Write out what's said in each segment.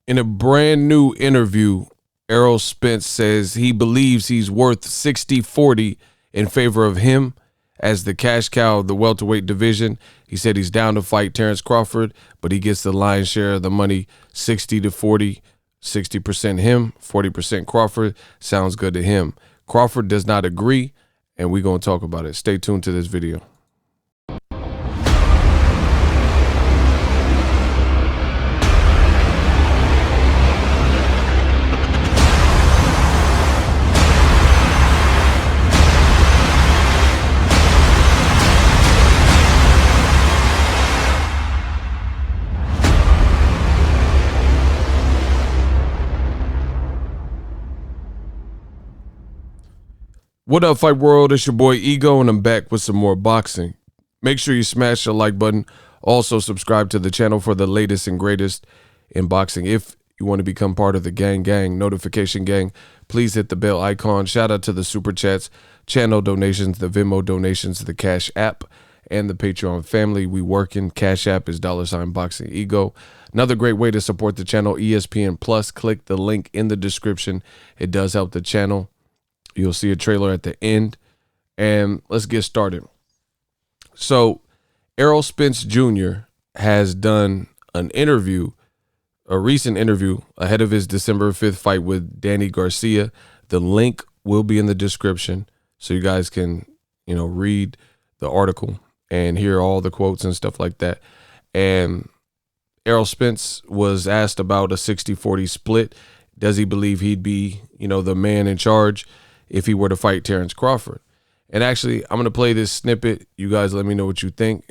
In a brand new interview, Errol Spence says he believes he's worth 60-40 in favor of him as the cash cow of the welterweight division. He said he's down to fight Terence Crawford, but he gets the lion's share of the money, 60-40, 60% him, 40% Crawford. Sounds good to him. Crawford does not agree, and we're going to talk about it. Stay tuned to this video. What up, Fight World? It's your boy Ego, and I'm back with some more boxing. Make sure you smash the like button. Also, subscribe to the channel for the latest and greatest in boxing. If you want to become part of the gang notification gang, please hit the bell icon. Shout out to the super chats, channel donations, the Venmo donations, the Cash App, and the Patreon family. We working. Cash App is $Boxing Ego. Another great way to support the channel, ESPN Plus. Click the link in the description. It does help the channel. You'll see a trailer at the end, and let's get started. So Errol Spence Jr. has done an interview, a recent interview ahead of his December 5th fight with Danny Garcia. The link will be in the description so you guys can, read the article and hear all the quotes and stuff like that. And Errol Spence was asked about a 60-40 split. Does he believe he'd be, the man in charge if he were to fight Terence Crawford? And actually, I'm going to play this snippet. You guys let me know what you think.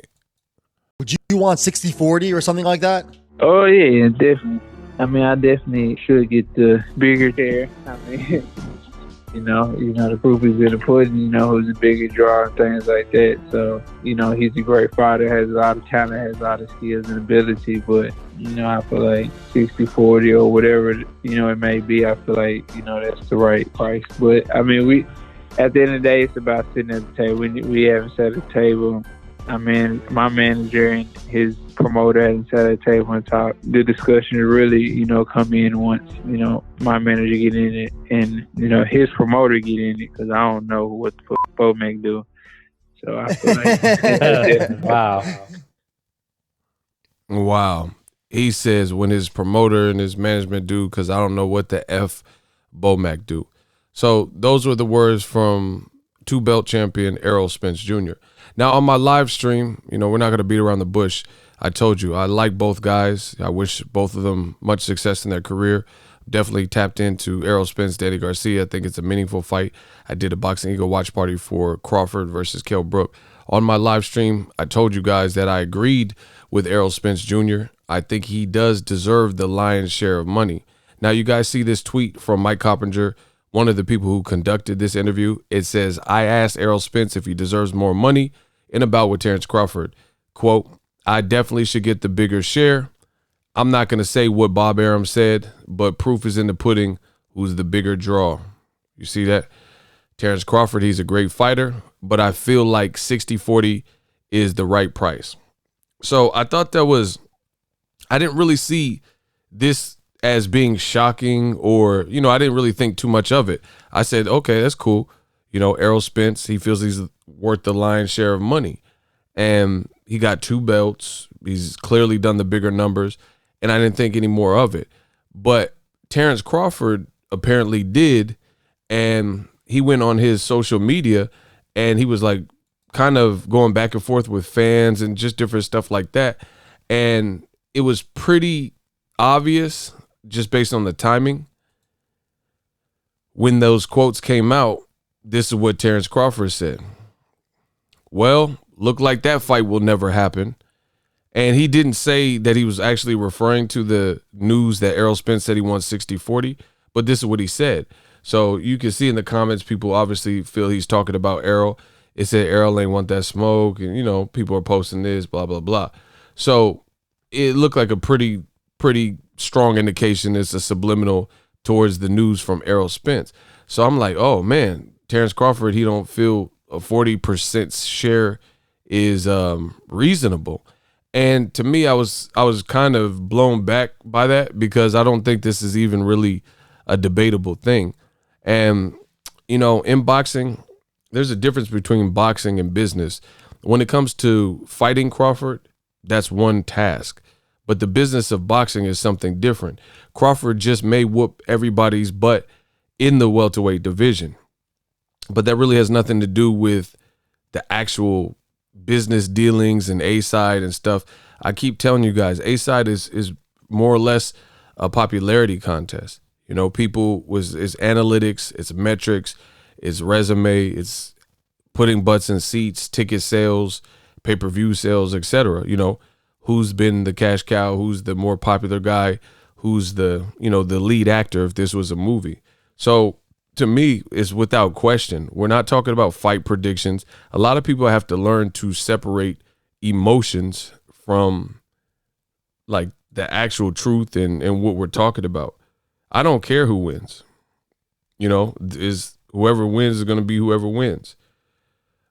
Would you want 60-40 or something like that? Oh, yeah, definitely. I definitely should get the bigger share. The proof is in the pudding, who's a bigger draw and things like that. So, he's a great fighter, has a lot of talent, has a lot of skills and ability. But, I feel like 60-40 or whatever, it may be, I feel like, that's the right price. But, we at the end of the day, it's about sitting at the table. We haven't set a table. My manager and his promoter hasn't set a table and talk. The discussion really, come in once, my manager get in it and, his promoter get in it, because I don't know what the fuck Bomac do. So I feel like Wow. He says when his promoter and his management do, because I don't know what the F Bomac do. So those were the words from two-belt champion Errol Spence Jr. Now, on my live stream, we're not going to beat around the bush. I told you, I like both guys. I wish both of them much success in their career. Definitely tapped into Errol Spence, Danny Garcia. I think it's a meaningful fight. I did a Boxing Eagle watch party for Crawford versus Kell Brook. On my live stream, I told you guys that I agreed with Errol Spence Jr. I think he does deserve the lion's share of money. Now, you guys see this tweet from Mike Coppinger, one of the people who conducted this interview. It says, I asked Errol Spence if he deserves more money in a bout with Terence Crawford. Quote, I definitely should get the bigger share. I'm not going to say what Bob Arum said, but proof is in the pudding who's the bigger draw. You see that? Terence Crawford, he's a great fighter, but I feel like 60-40 is the right price. So I thought I didn't really see this as being shocking, or, I didn't really think too much of it. I said, okay, that's cool. Errol Spence, he feels he's worth the lion's share of money. And he got 2 belts. He's clearly done the bigger numbers, and I didn't think any more of it. But Terence Crawford apparently did, and he went on his social media, and he was like kind of going back and forth with fans and just different stuff like that. And it was pretty obvious, just based on the timing, when those quotes came out. This is what Terence Crawford said. Well, look like that fight will never happen. And he didn't say that he was actually referring to the news that Errol Spence said he wants 60-40, but this is what he said. So you can see in the comments, people obviously feel he's talking about Errol. It said Errol ain't want that smoke, and, people are posting this, blah, blah, blah. So it looked like a pretty strong indication. It's a subliminal towards the news from Errol Spence. So I'm like, oh, man, Terence Crawford, he don't feel a 40% share is reasonable. And to me, I was kind of blown back by that because I don't think this is even really a debatable thing. And, in boxing, there's a difference between boxing and business. When it comes to fighting Crawford, that's one task. But the business of boxing is something different. Crawford just may whoop everybody's butt in the welterweight division. But that really has nothing to do with the actual business dealings and A-side and stuff. I keep telling you guys, A-side is more or less a popularity contest. People it's analytics, it's metrics, it's resume, it's putting butts in seats, ticket sales, pay-per-view sales, etc. Who's been the cash cow, who's the more popular guy, who's the lead actor if this was a movie. So to me, it's without question. We're not talking about fight predictions. A lot of people have to learn to separate emotions from like the actual truth and what we're talking about. I don't care who wins. Is whoever wins is going to be whoever wins.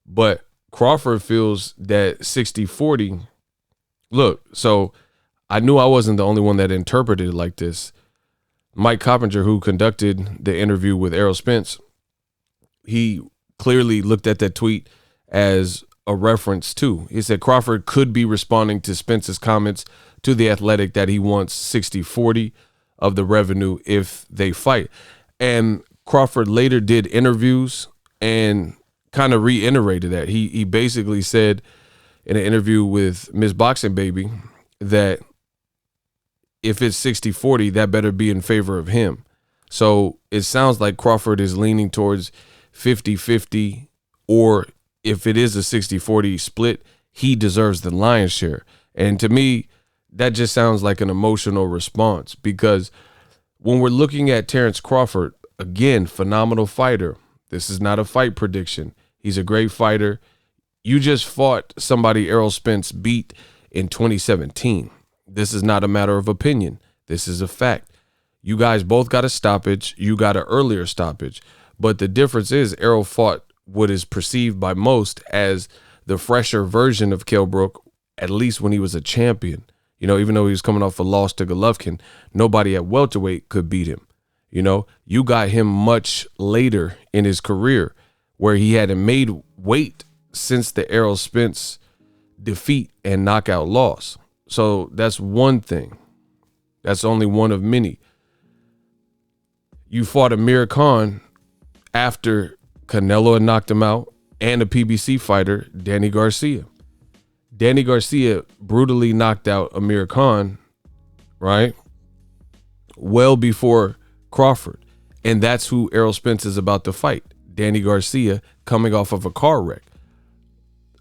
But Crawford feels that 60-40. Look, so I knew I wasn't the only one that interpreted it like this. Mike Coppinger, who conducted the interview with Errol Spence, he clearly looked at that tweet as a reference to. He said Crawford could be responding to Spence's comments to The Athletic that he wants 60-40 of the revenue if they fight. And Crawford later did interviews and kind of reiterated that. He basically said in an interview with Miss Boxing Baby that if it's 60-40, that better be in favor of him. So it sounds like Crawford is leaning towards 50-50, or if it is a 60-40 split, he deserves the lion's share. And to me, that just sounds like an emotional response, because when we're looking at Terence Crawford, again, phenomenal fighter. This is not a fight prediction. He's a great fighter. You just fought somebody Errol Spence beat in 2017. This is not a matter of opinion. This is a fact. You guys both got a stoppage. You got an earlier stoppage. But the difference is Errol fought what is perceived by most as the fresher version of Kell Brook, at least when he was a champion. Even though he was coming off a loss to Golovkin, nobody at welterweight could beat him. You got him much later in his career where he hadn't made weight since the Errol Spence defeat and knockout loss. So that's one thing. That's only one of many. You fought Amir Khan after Canelo had knocked him out and a PBC fighter, Danny Garcia. Danny Garcia brutally knocked out Amir Khan, right? Well before Crawford. And that's who Errol Spence is about to fight. Danny Garcia, coming off of a car wreck.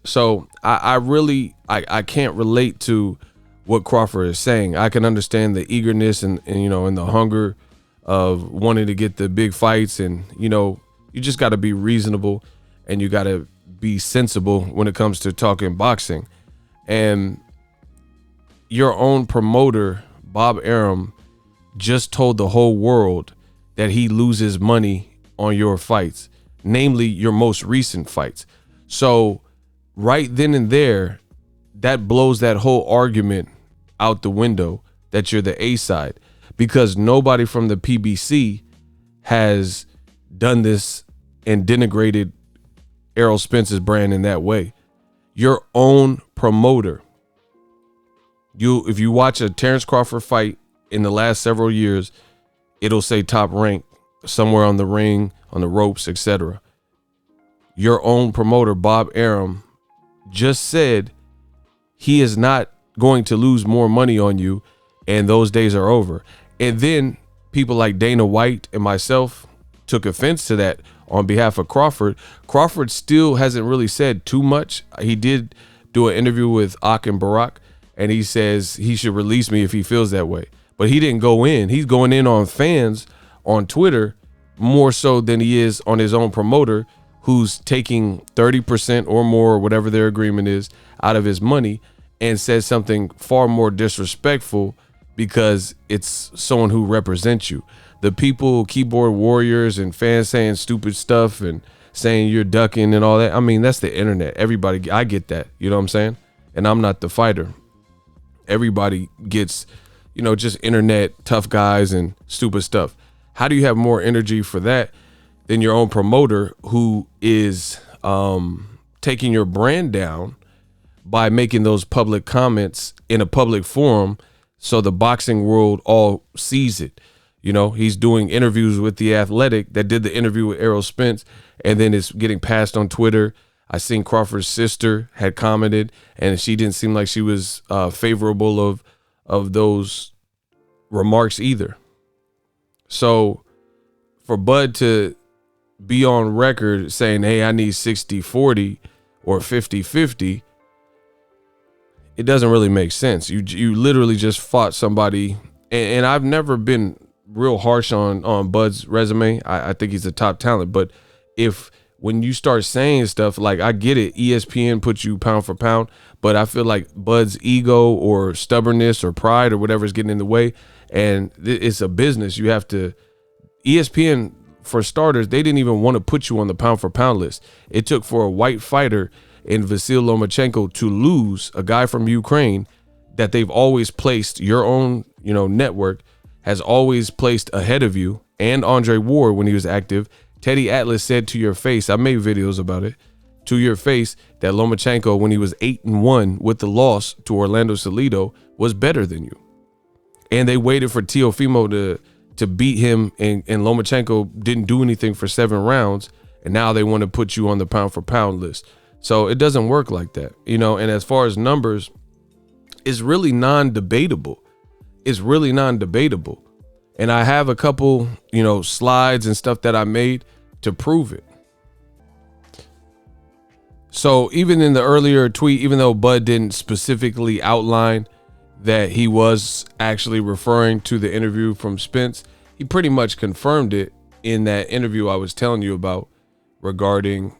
So I can't relate to what Crawford is saying. I can understand the eagerness and the hunger of wanting to get the big fights, and you just got to be reasonable and you got to be sensible when it comes to talking boxing. And your own promoter, Bob Arum, just told the whole world that he loses money on your fights, namely your most recent fights. So right then and there, that blows that whole argument out the window that you're the A side, because nobody from the PBC has done this and denigrated Errol Spence's brand in that way. Your own promoter. If you watch a Terence Crawford fight in the last several years, it'll say top rank somewhere on the ring, on the ropes, etc. Your own promoter, Bob Arum, just said he is not going to lose more money on you, and those days are over. And then people like Dana White and myself took offense to that on behalf of Crawford. Crawford still hasn't really said too much. He did do an interview with Ak Barak, and he says he should release me if he feels that way. But he didn't go in. He's going in on fans on Twitter more so than he is on his own promoter, who's taking 30% or more, or whatever their agreement is, out of his money, and says something far more disrespectful because it's someone who represents you. The people, keyboard warriors and fans saying stupid stuff and saying you're ducking and all that. I mean, that's the internet. Everybody, I get that. You know what I'm saying? And I'm not the fighter. everybody gets, just internet tough guys and stupid stuff. How do you have more energy for that than your own promoter who is taking your brand down by making those public comments in a public forum so the boxing world all sees it? He's doing interviews with The Athletic that did the interview with Errol Spence, and then it's getting passed on Twitter. I seen Crawford's sister had commented, and she didn't seem like she was favorable of those remarks either. So for Bud to be on record saying, hey, I need 60-40 or 50-50, it doesn't really make sense. You literally just fought somebody, and I've never been real harsh on Bud's resume. I think he's a top talent, but when you start saying stuff like, I get it, ESPN puts you pound for pound, but I feel like Bud's ego or stubbornness or pride or whatever is getting in the way, and it's a business. You have to, ESPN, for starters, they didn't even want to put you on the pound for pound list. It took for a white fighter in Vasyl Lomachenko to lose, a guy from Ukraine that they've always placed, your own network has always placed ahead of you, and Andre Ward when he was active. Teddy Atlas said to your face, I made videos about it, to your face, that Lomachenko, when he was 8-1 with the loss to Orlando Salido, was better than you. And they waited for Teofimo to beat him, and Lomachenko didn't do anything for 7 rounds, and now they want to put you on the pound for pound list. So it doesn't work like that, and as far as numbers, it's really non-debatable. It's really non-debatable. And I have a couple, slides and stuff that I made to prove it. So even in the earlier tweet, even though Bud didn't specifically outline that he was actually referring to the interview from Spence, he pretty much confirmed it in that interview I was telling you about regarding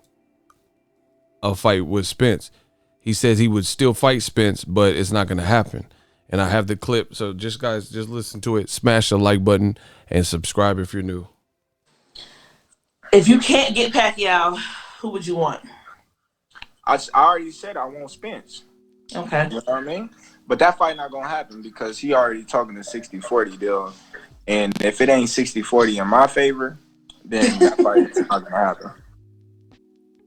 a fight with Spence. He says he would still fight Spence, but it's not going to happen. And I have the clip. So just listen to it. Smash the like button and subscribe if you're new. If you can't get Pacquiao, who would you want? I already said I want Spence. Okay. You know what I mean? But that fight not going to happen because he already talking the 60-40 deal. And if it ain't 60-40 in my favor, then that fight is not going to happen.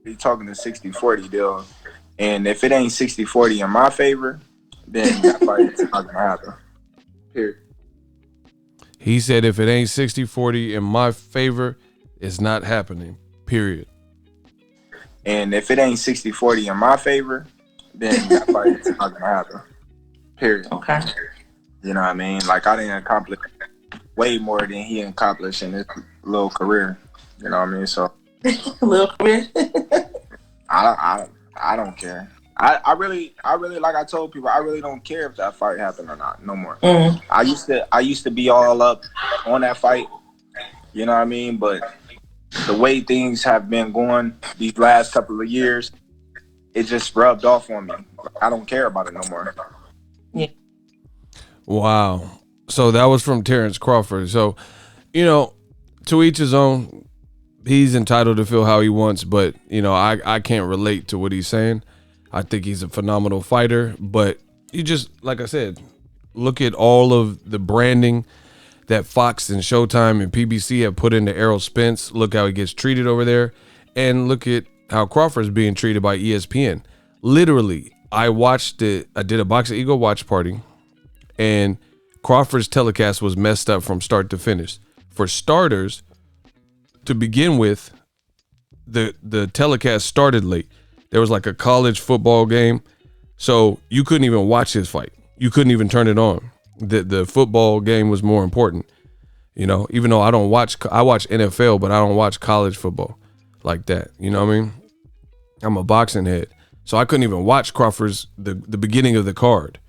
He talking the 60-40 deal. And if it ain't 60-40 in my favor, then that fight is not going to happen. Period. He said if it ain't 60-40 in my favor, it's not happening. Period. And if it ain't 60-40 in my favor, then that fight is not going to happen. Period. Okay. You know what I mean? Like, I didn't accomplish way more than he accomplished in his little career. You know what I mean? So, little career. I don't care. I really, like I told people, I really don't care if that fight happened or not, no more. Mm-hmm. I used to be all up on that fight, you know what I mean? But the way things have been going these last couple of years, it just rubbed off on me. I don't care about it no more. Yeah. Wow. So that was from Terence Crawford. So, to each his own. He's entitled to feel how he wants, but, I can't relate to what he's saying. I think he's a phenomenal fighter, but you just, like I said, look at all of the branding that Fox and Showtime and PBC have put into Errol Spence. Look how he gets treated over there, and look at how Crawford's being treated by ESPN. Literally, I did a Boxing Ego watch party, and Crawford's telecast was messed up from start to finish. For starters, to begin with, the telecast started late. There was like a college football game, so you couldn't even watch his fight. You couldn't even turn it on. The football game was more important, even though I watch NFL, but I don't watch college football like that. You know what I mean? I'm a boxing head, so I couldn't even watch Crawford's the beginning of the card.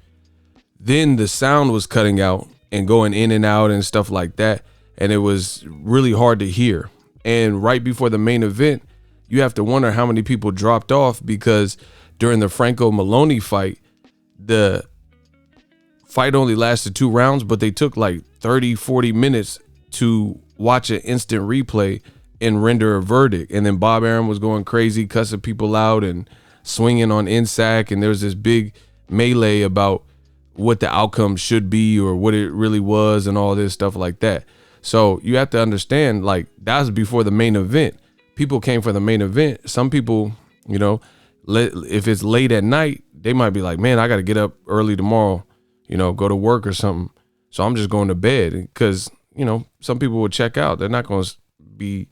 Then the sound was cutting out and going in and out and stuff like that, and it was really hard to hear. And right before the main event, you have to wonder how many people dropped off, because during the Franco Maloney fight, the fight only lasted 2 rounds, but they took like 30-40 minutes to watch an instant replay and render a verdict. And then Bob Arum was going crazy, cussing people out and swinging on Insac, and there was this big melee about what the outcome should be or what it really was and all this stuff like that. So you have to understand, like, that was before the main event. People came for the main event. Some people, you know, if it's late at night, they might be like, man, I got to get up early tomorrow, you know, go to work or something. So I'm just going to bed because, you know, some people will check out. They're not going to be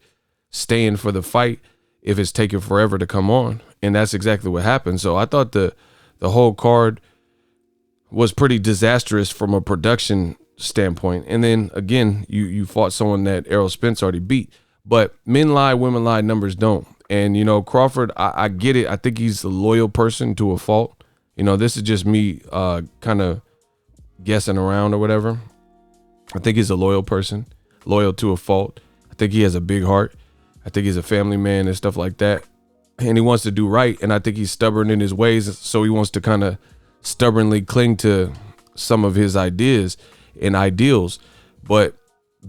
staying for the fight if it's taking forever to come on. And that's exactly what happened. So I thought the whole card was pretty disastrous from a production standpoint. And then again, you fought someone that Errol Spence already beat. But men lie, women lie, numbers don't. And, you know, Crawford, I get it. I think he's a loyal person to a fault. You know, this is just me kind of guessing around or whatever. I think he's a loyal person, loyal to a fault. I think he has a big heart. I think he's a family man and stuff like that. And he wants to do right. And I think he's stubborn in his ways. So he wants to kind of stubbornly cling to some of his ideas and ideals. But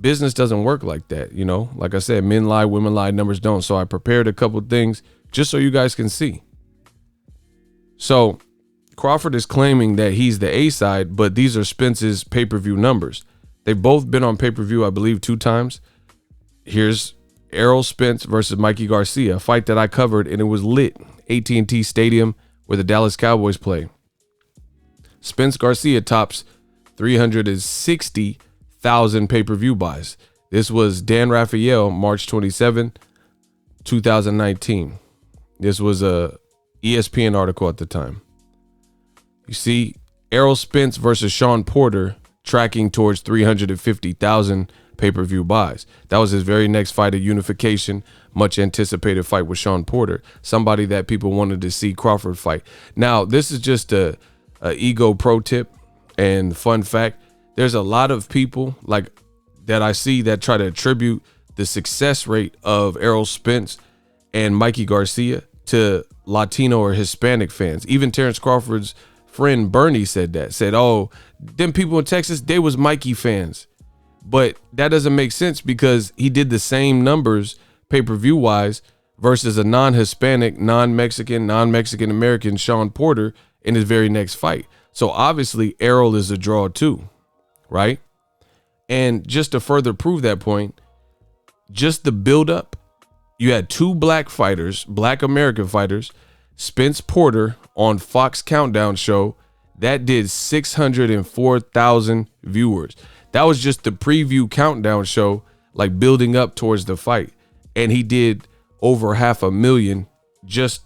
business doesn't work like that. You know, like I said, men lie, women lie, numbers don't. So I prepared a couple things just so you guys can see. So Crawford is claiming that he's the A side, but these are Spence's pay-per-view numbers. They've both been on pay-per-view, I believe, 2 times. Here's Errol Spence versus Mikey Garcia, a fight that I covered, and it was lit. AT&T Stadium where the Dallas Cowboys play. Spence Garcia tops 360,000 pay-per-view buys. This was Dan Raphael, March 27, 2019. This was a ESPN article at the time. You see, Errol Spence versus Shawn Porter tracking towards 350,000 pay-per-view buys. That was his very next fight, a unification, much anticipated fight with Shawn Porter, somebody that people wanted to see Crawford fight. Now, this is just a ego pro tip and fun fact. There's a lot of people like that I see that try to attribute the success rate of Errol Spence and Mikey Garcia to Latino or Hispanic fans. Even Terence Crawford's friend Bernie said that, said, oh, them people in Texas, they was Mikey fans. But that doesn't make sense because he did the same numbers pay-per-view wise versus a non-Hispanic, non-Mexican, non-Mexican American Shawn Porter in his very next fight. So obviously Errol is a draw too, right? And just to further prove that point, just the build-up, you had 2 black fighters, black American fighters, Spence Porter on Fox Countdown show, that did 604,000 viewers. That was just the preview countdown show, like building up towards the fight. And he did over 500,000 just,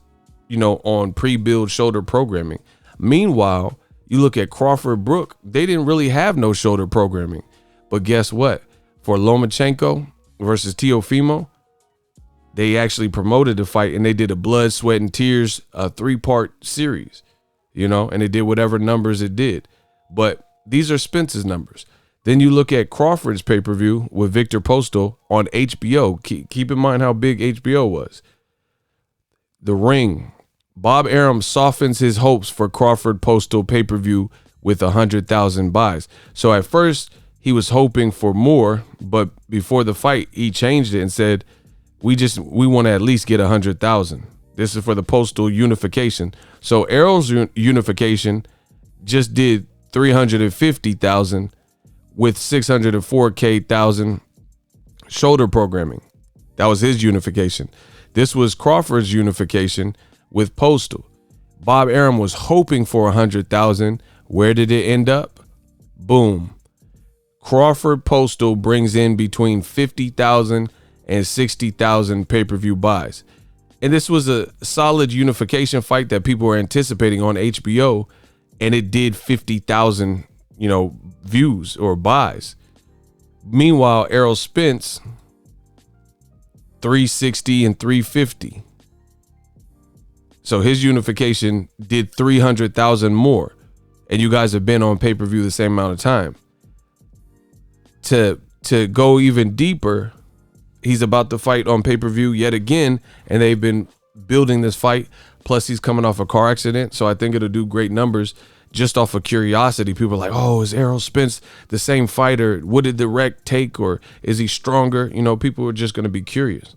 you know, on pre-build shoulder programming. Meanwhile, you look at Crawford Brook, they didn't really have no shoulder programming. But guess what? For Lomachenko versus Teofimo, they actually promoted the fight and they did a blood, sweat, and tears, a 3-part series, you know, and it did whatever numbers it did. But these are Spence's numbers. Then you look at Crawford's pay-per-view with Victor Postal on HBO. Keep in mind how big HBO was. The Ring. Bob Arum softens his hopes for Crawford Postal pay-per-view with 100,000 buys. So at first he was hoping for more, but before the fight he changed it and said, we want to at least get 100,000. This is for the Postal unification. So Errol's unification just did 350,000 with 604,000 shoulder programming. That was his unification. This was Crawford's unification with Postal. Bob Arum was hoping for 100,000. Where did it end up? Boom. Crawford Postal brings in between 50,000 and 60,000 pay-per-view buys. And this was a solid unification fight that people were anticipating on HBO, and it did 50,000, you know, views or buys. Meanwhile, Errol Spence, 360 and 350. So his unification did 300,000 more. And you guys have been on pay-per-view the same amount of time. To go even deeper, he's about to fight on pay-per-view yet again, and they've been building this fight. Plus, he's coming off a car accident, so I think it'll do great numbers just off of curiosity. People are like, oh, is Errol Spence the same fighter? What did the wreck take, or is he stronger? You know, people are just going to be curious.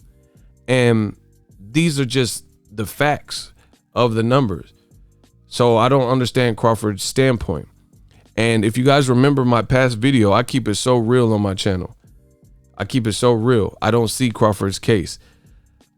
And these are just the facts of the numbers. So I don't understand Crawford's standpoint. And if you guys remember my past video, I keep it so real on my channel. I keep it so real. I don't see Crawford's case.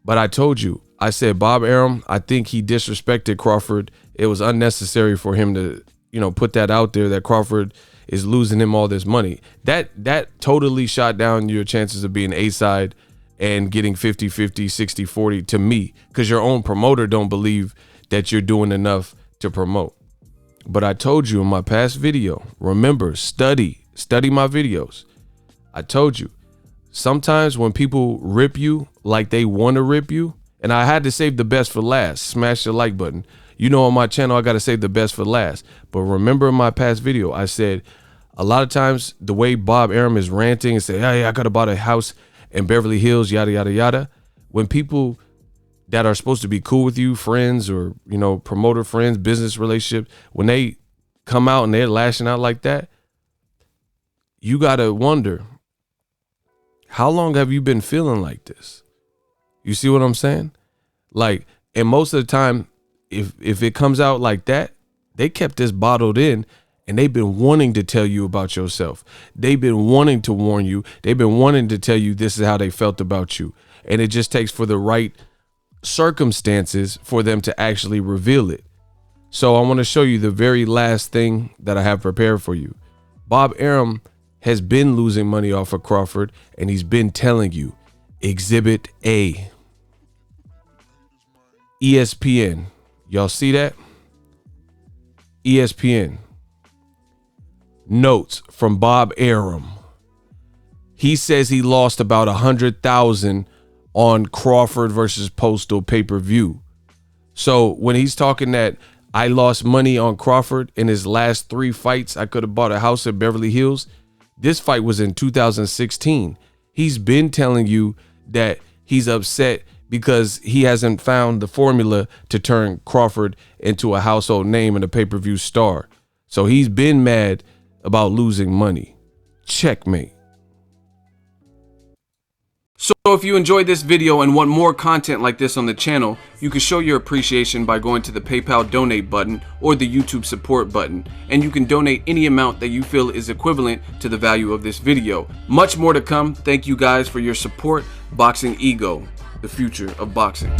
But I told you, I said, Bob Arum, I think he disrespected Crawford. It was unnecessary for him to, put that out there that Crawford is losing him all this money. That totally shot down your chances of being A-side and getting 50-50, 60-40 to me, because your own promoter don't believe that you're doing enough to promote. But I told you in my past video, remember, study my videos. I told you, sometimes when people rip you like they want to rip you, and I had to save the best for last. Smash the like button. On my channel, I got to save the best for last. But remember in my past video, I said a lot of times the way Bob Arum is ranting and say, hey, I could have bought a house in Beverly Hills, yada, yada, yada. When people that are supposed to be cool with you, friends or, promoter friends, business relationships, when they come out and they're lashing out like that, you got to wonder, how long have you been feeling like this? You see what I'm saying? Like, and most of the time, if it comes out like that, they kept this bottled in and they've been wanting to tell you about yourself. They've been wanting to warn you. They've been wanting to tell you this is how they felt about you. And it just takes for the right circumstances for them to actually reveal it. So I want to show you the very last thing that I have prepared for you. Bob Arum has been losing money off of Crawford, and he's been telling you. Exhibit A. ESPN. Y'all see that? ESPN. Notes from Bob Arum. He says he lost about 100,000 on Crawford versus Postal pay-per-view. So when he's talking that I lost money on Crawford in his last 3 fights, I could have bought a house in Beverly Hills. This fight was in 2016. He's been telling you that he's upset because he hasn't found the formula to turn Crawford into a household name and a pay-per-view star. So he's been mad about losing money. Checkmate. So if you enjoyed this video and want more content like this on the channel, you can show your appreciation by going to the PayPal donate button or the YouTube support button, and you can donate any amount that you feel is equivalent to the value of this video. Much more to come. Thank you guys for your support. Boxing Ego, the future of boxing.